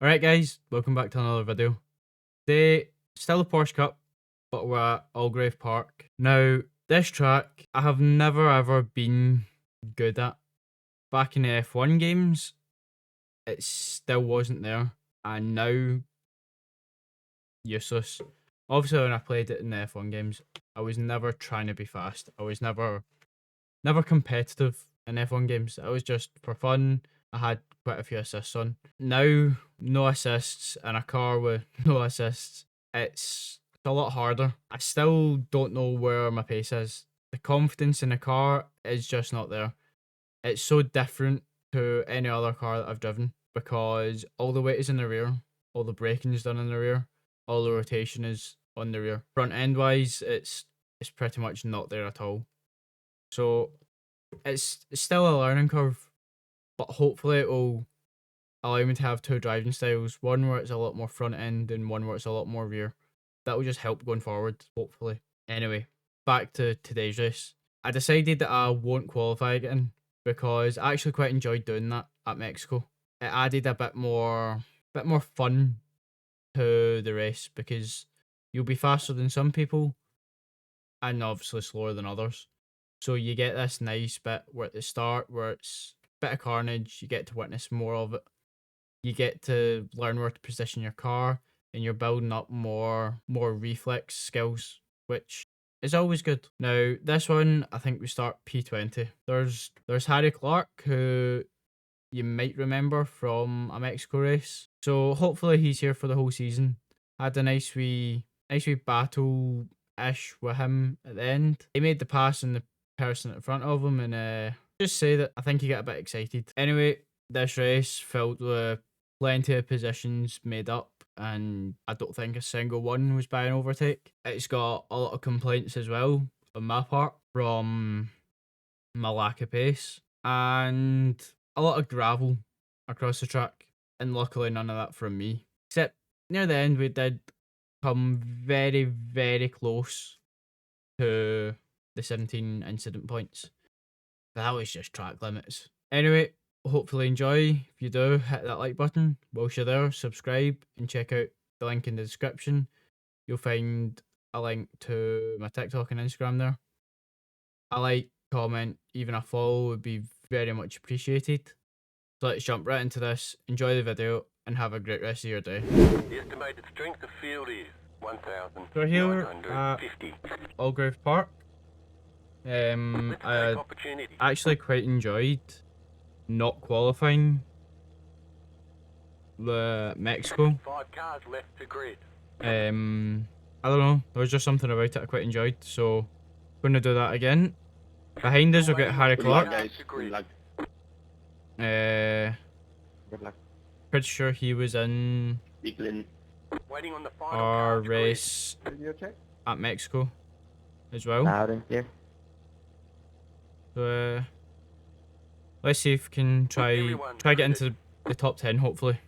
Alright guys, welcome back to another video. Today, still a Porsche Cup, but we're at Algrave Park. Now, this track, I have never ever been good at. Back in the F1 games, it still wasn't there, and now, useless. Obviously when I played it in the F1 games, I was never trying to be fast. I was never competitive in F1 games. It was just for fun. I had quite a few assists on. Now, no assists in a car with no assists. It's a lot harder. I still don't know where my pace is. The confidence in the car is just not there. It's so different to any other car that I've driven because all the weight is in the rear, all the braking is done in the rear, all the rotation is on the rear. Front end wise, it's pretty much not there at all. So it's still a learning curve, but hopefully it will allow me to have two driving styles, one where it's a lot more front end and one where it's a lot more rear. That will just help going forward, hopefully. Anyway, back to today's race. I decided that I won't qualify again because I actually quite enjoyed doing that at Mexico. It added a bit more fun to the race because you'll be faster than some people and obviously slower than others. So you get this nice bit where at the start where it's a bit of carnage, you get to witness more of it. You get to learn where to position your car and you're building up more reflex skills, which is always good. Now, this one, I think we start P20. There's Harry Clark, who you might remember from a Mexico race. So hopefully he's here for the whole season. Had a nice wee battle-ish with him at the end. He made the pass on the person in front of him and just say that I think he got a bit excited. Anyway, this race filled with plenty of positions made up and I don't think a single one was by an overtake. It's got a lot of complaints as well on my part from my lack of pace and a lot of gravel across the track, and luckily none of that from me. Except near the end we did come very, very close to the 17 incident points. That was just track limits. Anyway, hopefully enjoy. If you do, hit that like button. Whilst you're there, subscribe and check out the link in the description. You'll find a link to my TikTok and Instagram there. A like, comment, even a follow would be very much appreciated. So let's jump right into this, enjoy the video, and have a great rest of your day. The estimated strength of field is 1,950. So here at Algrave Park, I actually quite enjoyed not qualifying the Mexico. 5 cars left to grid. I don't know, there was just something about it I quite enjoyed, so going to do that again. Behind us we'll get Harry Clark. Pretty sure he was in our race at Mexico as well. So let's see if we can try get into the top 10 hopefully.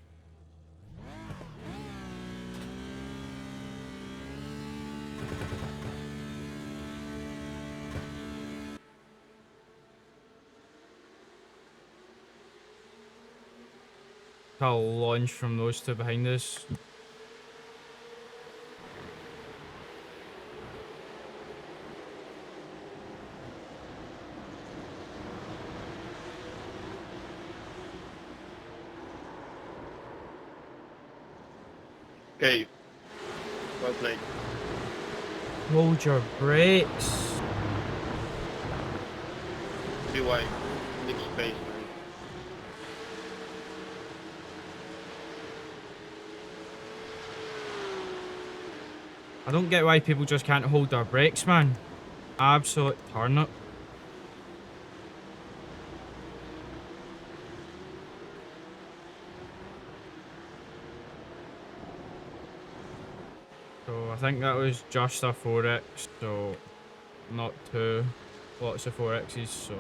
I'll launch from those two behind us. Okay. Well played. Hold your brakes. See why. Need space. I don't get why people just can't hold their brakes, man. Absolute turnip. So I think that was just a 4X, so not two lots of 4Xs, so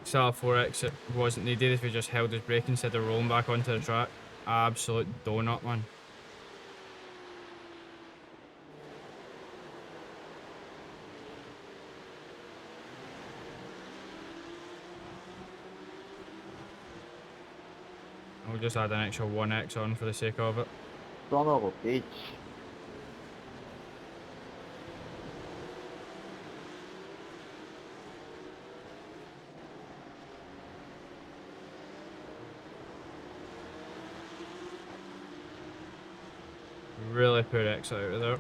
still a 4X, it wasn't needed if he just held his brake instead of rolling back onto the track. Absolute donut, man. I'll just add an extra 1x on for the sake of it. Son of a bitch. Really poor exit out of there.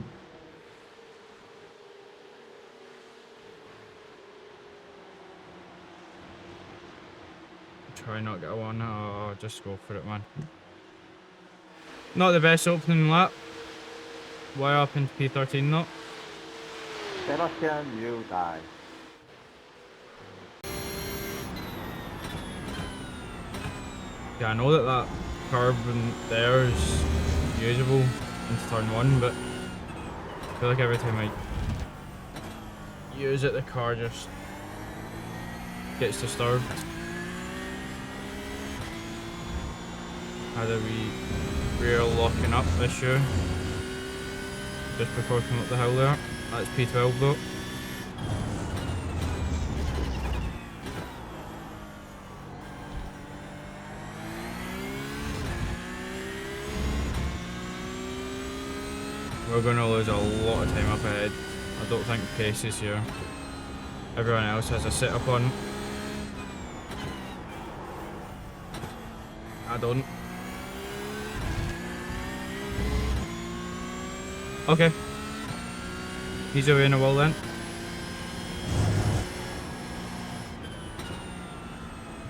Try not get a one. Oh, just go for it, man. Not the best opening lap. Why up into P13 though? Sebastian, you die. Yeah, I know that curve in there is usable into turn 1, but I feel like every time I use it, the car just gets disturbed. Had a wee rear locking up issue just before coming up the hill there. That's P12 though. We're going to lose a lot of time up ahead. I don't think pace is here. Everyone else has a sit up on. I don't. Okay. He's away in a wall then.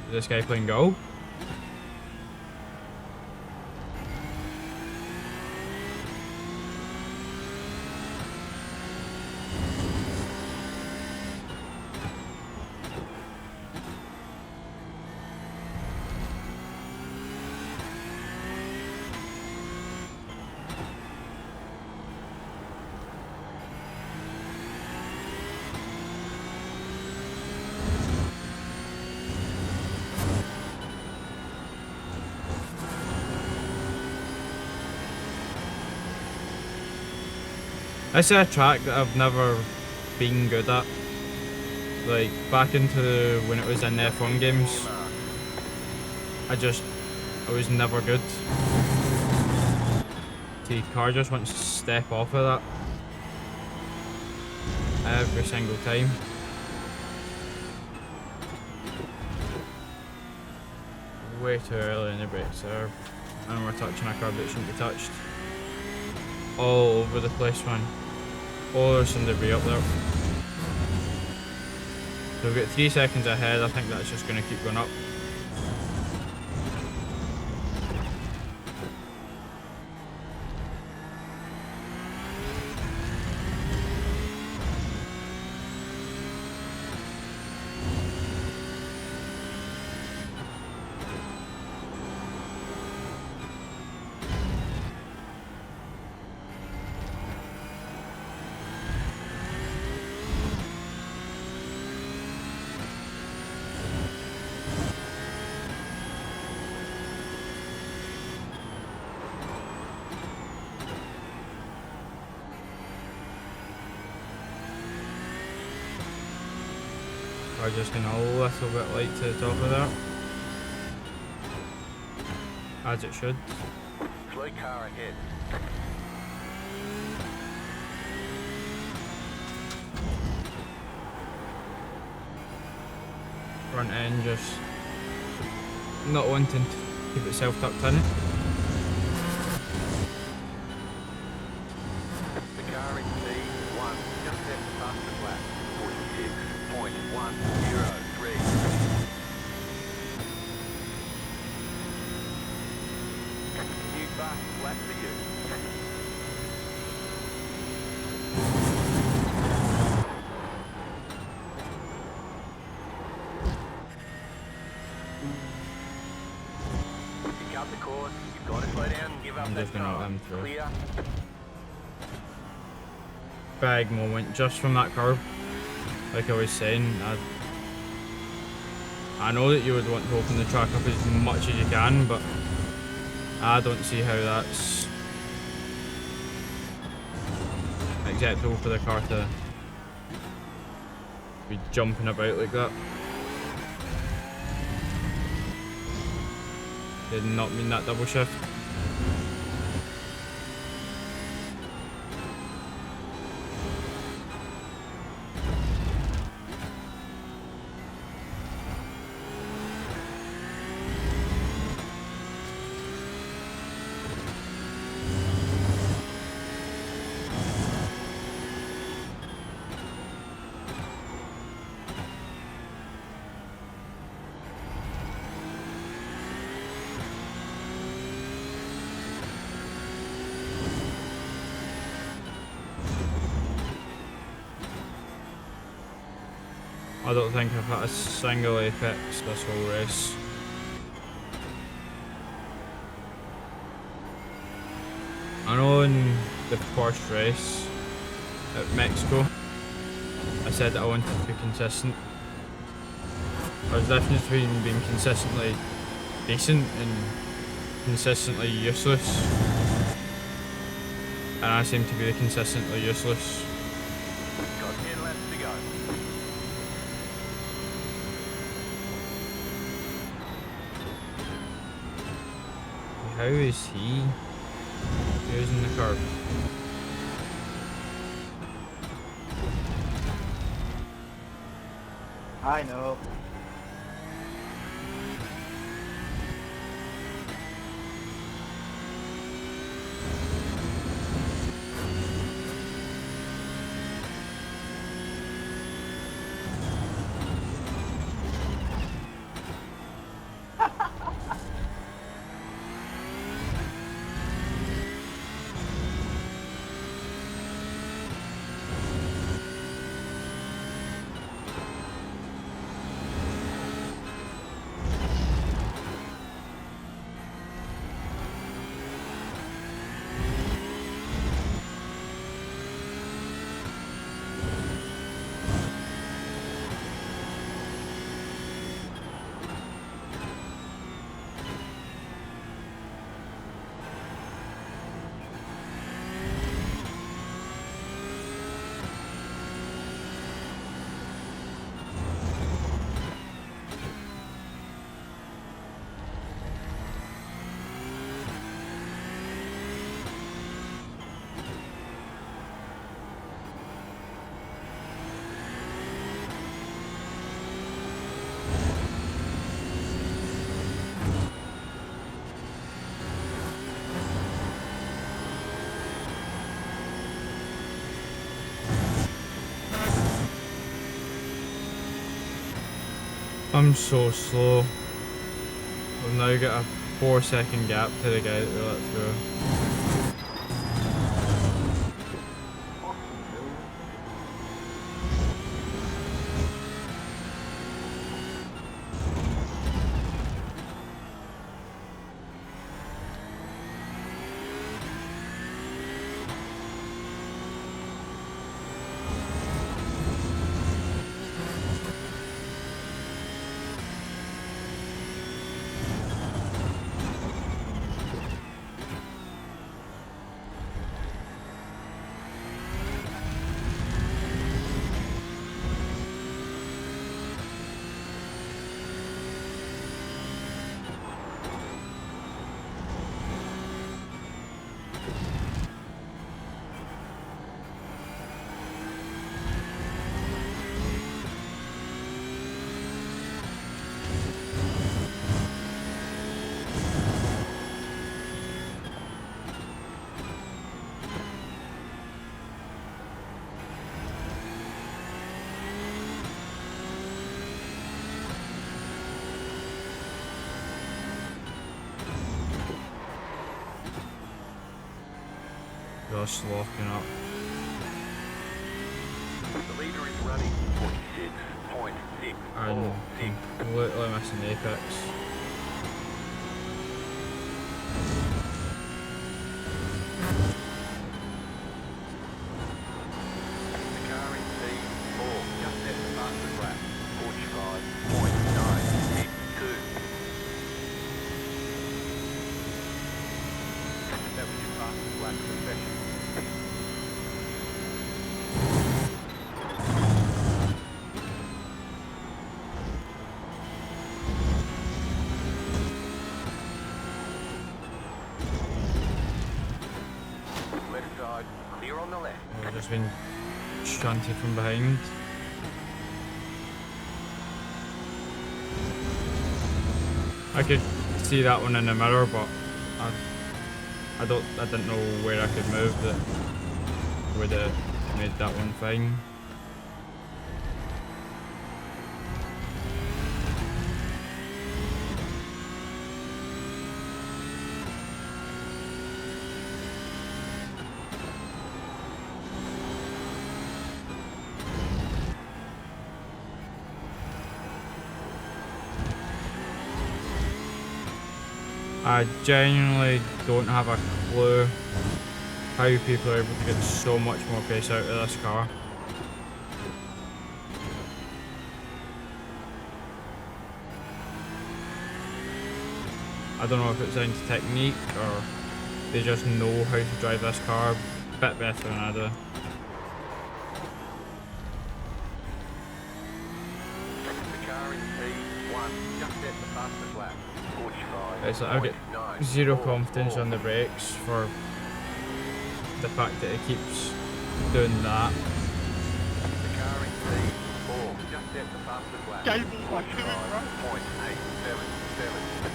Is this guy playing goal? This is a track that I've never been good at. Like, back into when it was in the F1 games, I was never good. The car just wants to step off of that. Every single time. Way too early in the brakes there. And we're touching a curb that shouldn't be touched. All over the place, man. Oh, there's some debris up there. So we've got 3 seconds ahead. I think that's just going to keep going up. We're just going a little bit light to the top of that. As it should. Slow car ahead. Front end just not wanting to keep itself tucked in it. The car in P1 just left the fastest lap. 46.103. New fastest lap for you. Pick up the course. You've got to slow down and give up I'm that just gonna let time. them through. Clear. Big moment just from that curve. Like I was saying, I know that you would want to open the track up as much as you can, but I don't see how that's acceptable for the car to be jumping about like that. Did not mean that double shift. I don't think I've had a single apex this whole race. I know in the first race at Mexico, I said that I wanted to be consistent. There's a difference between being consistently decent and consistently useless. And I seem to be the consistently useless. Got 10 laps to go. How is he using the curve? I know. I'm so slow. We've now got a 4-second gap to the guy that we let through. Just locking up. The leader is running 46.6. And completely missing the apex. The car in P4 just at the fastest lap. 45.962. That was your fastest lap of the session. just been shunted from behind. I could see that one in the mirror, but I didn't know where I could move that would have made that one fine. I genuinely don't have a clue how people are able to get so much more pace out of this car. I don't know if it's down to technique or they just know how to drive this car a bit better than I do. The car in P1 just at the fastest lap. 45. It's like I've got zero confidence on the brakes for the fact that it keeps doing that. The car in P4 just at the fastest lap. Cable, like, come in, bro. 45.877.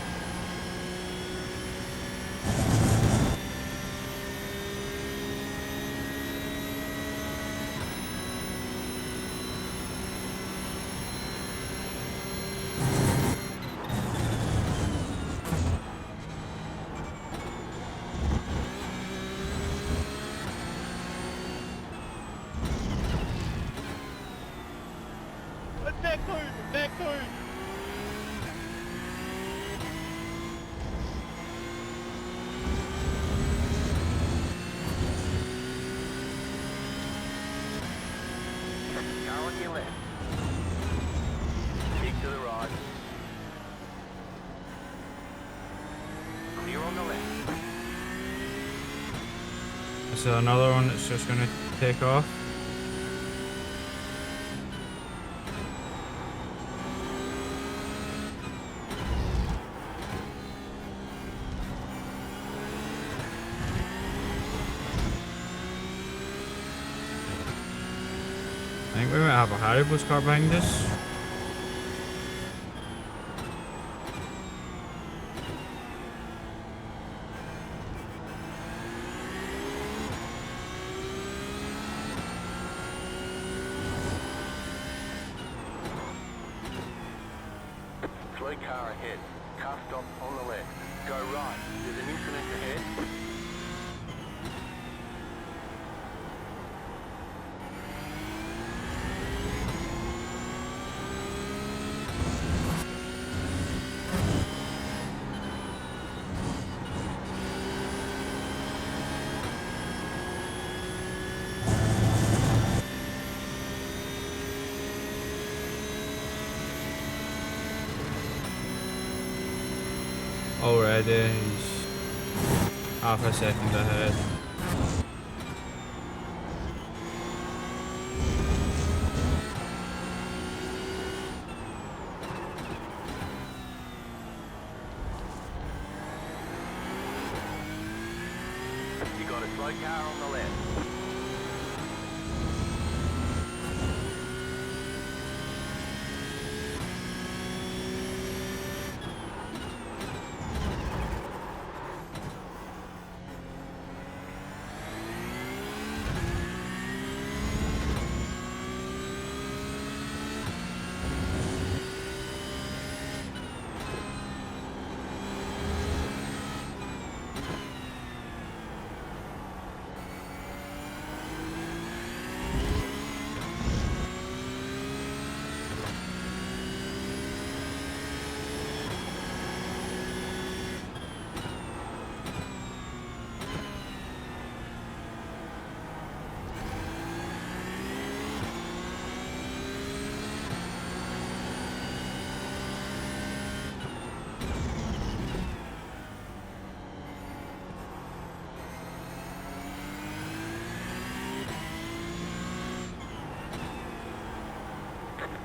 Back move. Car on your left. Keep to the right. Clear on the left. This is another one that's just going to take off. I think we might have a Haribo's car behind us. Slow car ahead. Car stop on the left. Go right. There's an incident ahead. Already he's half a second ahead. You got a slow car on the left.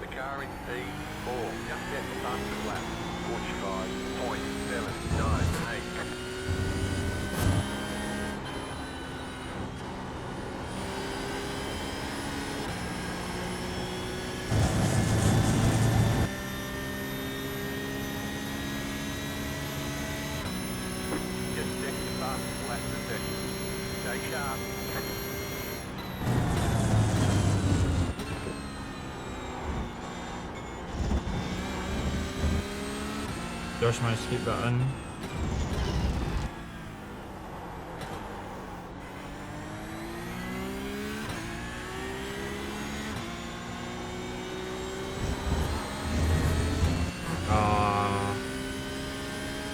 The car in P4 just at the fastest lap. 45.798. Stay sharp. Josh managed to keep that in.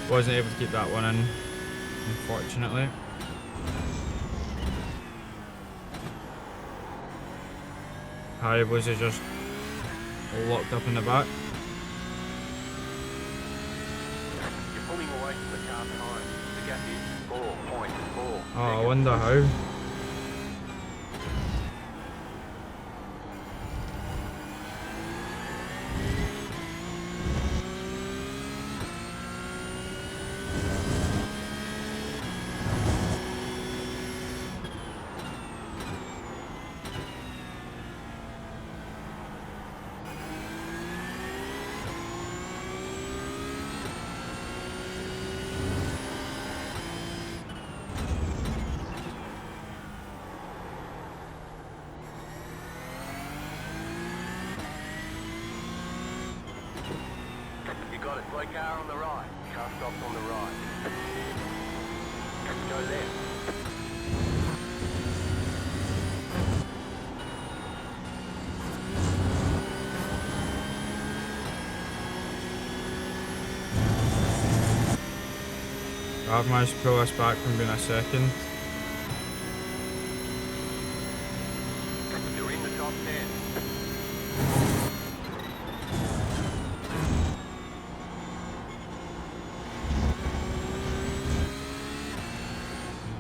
Wasn't able to keep that one in, unfortunately. Haribo's is just locked up in the back. You're pulling away from the car time. The gap is 4.4. Oh, I wonder how. You got it. Slow car on the right. Car stops on the right. Go left. I've managed to pull us back from being a second. You're in the top 10.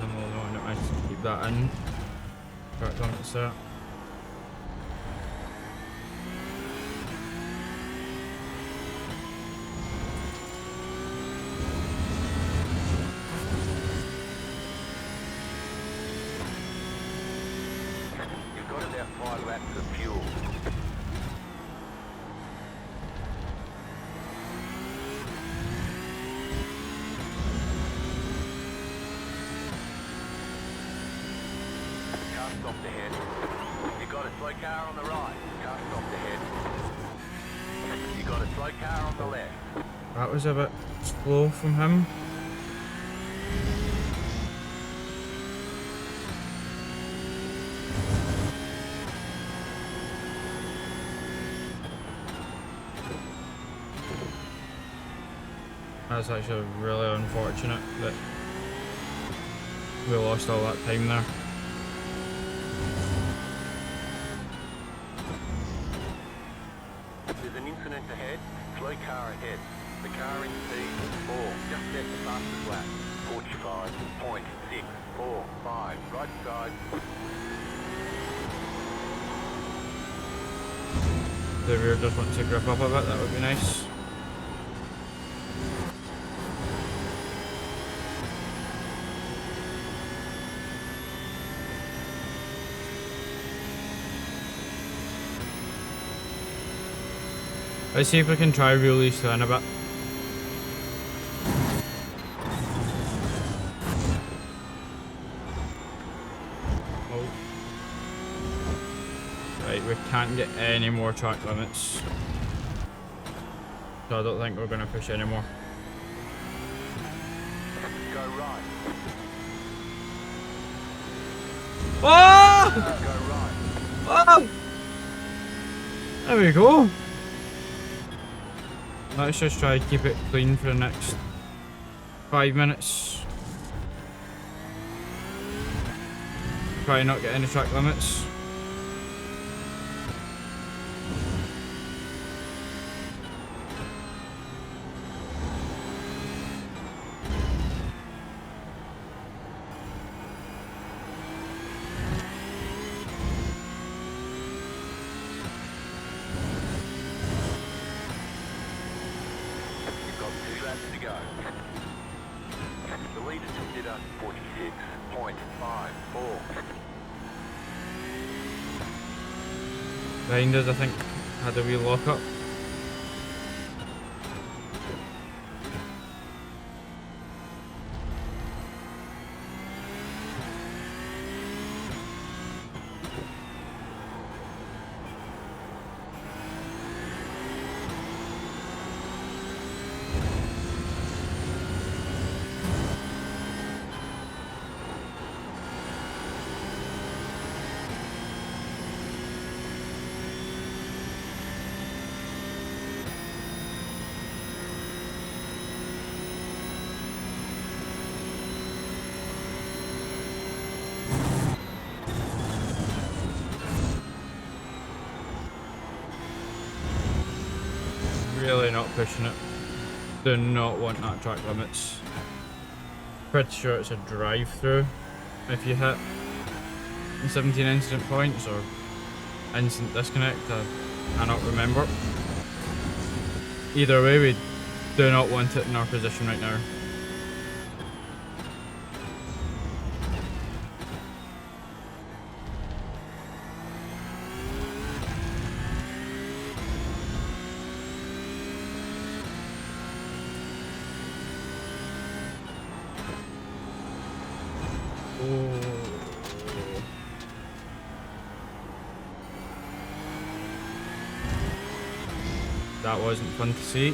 I'm the only one that managed to keep that in. Correct on it's there. You've got about 5 laps of fuel. Car stopped ahead. You got a slow car on the right. Car stopped ahead. You got a slow car on the left. That was a bit slow from him. That's actually really unfortunate that we lost all that time there. There's an incident ahead. Slow car ahead. The car in P4. Just set the fastest lap. 45.645. Right side. The rear just wants to grip up a bit, that would be nice. Let's see if we can try reel these two in a bit. Oh. Right, we can't get any more track limits. So I don't think we're going to push anymore. Go right. Oh! Go right. Oh! There we go. Let's just try to keep it clean for the next 5 minutes. Try not get any track limits. You've got 2 laps to go. The leader consider 46.54. Behind us, I think, had a wee lock up. start pushing it. Do not want that track limits. Pretty sure it's a drive-through if you hit 17 incident points or instant disconnect. I cannot remember. Either way, we do not want it in our position right now. That wasn't fun to see.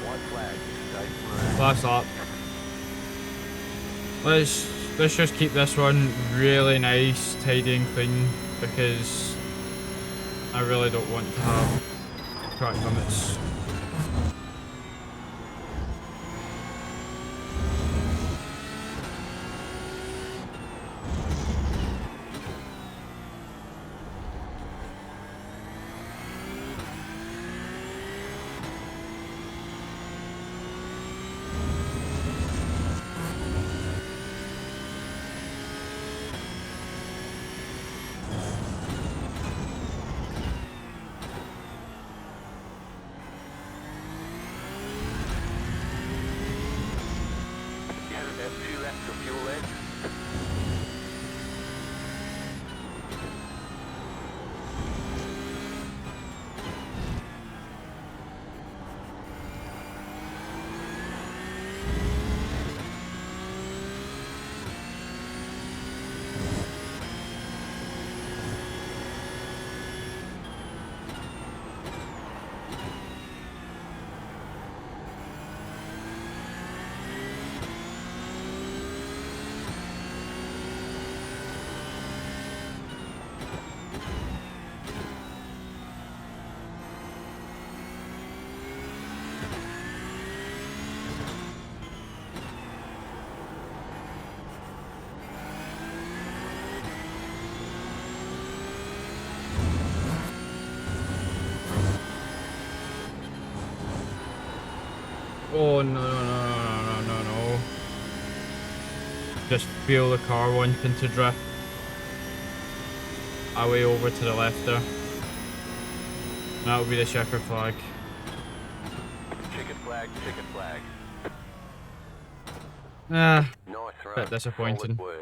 White flag. Stay Last lap. Let's just keep this one really nice, tidy and clean, because I really don't want to have track limits. You have about 2 laps of fuel left. Oh no. Just feel the car wanting to drift away over to the left there. That will be the checker flag. Chicken flag, chicken flag. Ah, Nice run. bit disappointing. Solid work.